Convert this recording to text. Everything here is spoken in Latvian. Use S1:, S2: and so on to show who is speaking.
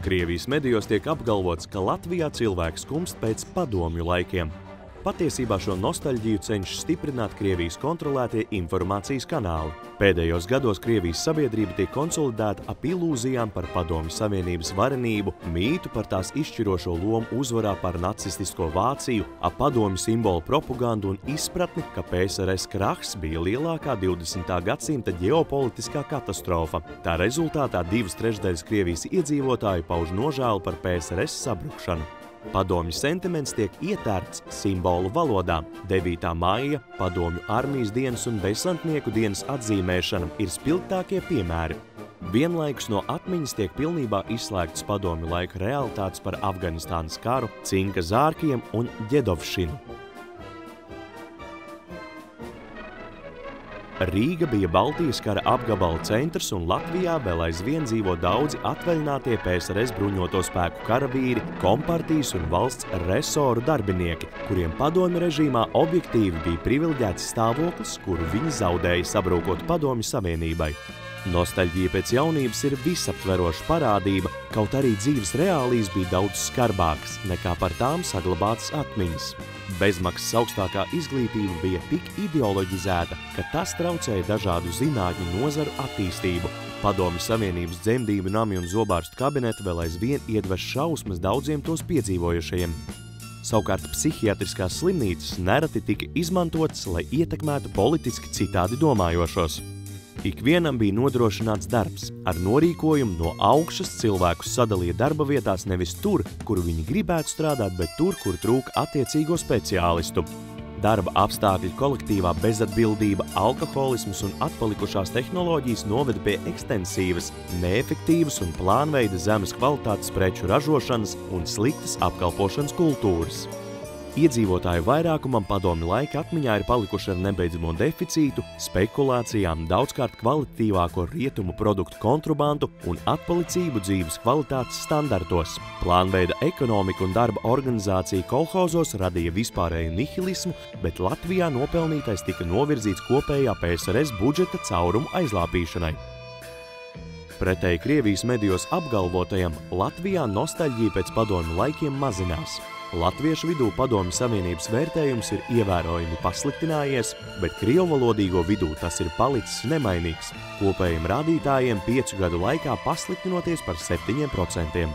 S1: Krievijas medijos tiek apgalvots, ka Latvijā cilvēks skumst pēc padomju laikiem. Patiesībā šo nostalģiju cenšas stiprināt Krievijas kontrolētie informācijas kanāli. Pēdējos gados Krievijas sabiedrība tiek konsolidēta ap ilūzijām par Padomju Savienības varenību, mītu par tās izšķirošo lomu uzvarā par nacistisko Vāciju, ap padomju simbolu propagandu un izpratni, ka PSRS krahs bija lielākā 20. gadsimta ģeopolitiskā katastrofa. Tā rezultātā 2/3 Krievijas iedzīvotāju pauž nožēlu par PSRS sabrukšanu. Padomju sentiments tiek ietērts simbolu valodā. 9. maija, Padomju armijas dienas un desantnieku dienas atzīmēšana ir spilgtākie piemēri. Vienlaikus no atmiņas tiek pilnībā izslēgtas padomju laika realitātes par Afganistānas karu, cinka zārkiem un ģedovšinu. Rīga bija Baltijas kara apgabala centrs un Latvijā vēl aizvien dzīvo daudzi atvaļinātie PSRS bruņoto spēku karavīri, kompartijas un valsts resoru darbinieki, kuriem padomju režīmā objektīvi bija privileģēts stāvoklis, kuru viņi zaudēja sabrūkot Padomju Savienībai. Nostalģija pēc jaunības ir visaptveroša parādība, kaut arī dzīves reālijas bija daudz skarbākas nekā par tām saglabātas atmiņas. Bezmaksas augstākā izglītība bija tik ideoloģizēta, ka tas traucēja dažādu zinātņu nozaru attīstību. Padomju Savienības dzemdību nami un zobārstu kabineti vēl aizvien iedveš šausmas daudziem tos piedzīvojušajiem. Savukārt psihiatriskās slimnīcas nereti tika izmantotas, lai ietekmētu politiski citādi domājošos. Ikvienam bija nodrošināts darbs. Ar norīkojumu no augšas cilvēkus sadalīja darba vietās nevis tur, kur viņi gribētu strādāt, bet tur, kur trūka attiecīgo speciālistu. Darba apstākļi, kolektīvā bezatbildība, alkoholisms un atpalikušās tehnoloģijas noveda pie ekstensīvas, neefektīvas un plānveida zemes kvalitātes preču ražošanas un sliktas apkalpošanas kultūras. Iedzīvotāju vairākumam padomju laika atmiņā ir palikuši ar nebeidzamo deficītu, spekulācijām, daudzkārt kvalitatīvāko rietumu produktu kontrabandu un atpalicību dzīves kvalitātes standartos. Plānveida ekonomika un darba organizācija kolhozos radīja vispārēju nihilismu, bet Latvijā nopelnītais tika novirzīts kopējā PSRS budžeta caurumu aizlāpīšanai. Pretēji Krievijas medijos apgalvotajam, Latvijā nostalģija pēc padomju laikiem mazinās. Latviešu vidū Padomju Savienības vērtējums ir ievērojami pasliktinājies, bet krievvalodīgo vidū tas ir palicis nemainīgs, kopējiem rādītājiem 5 gadu laikā pasliktinoties par 7%.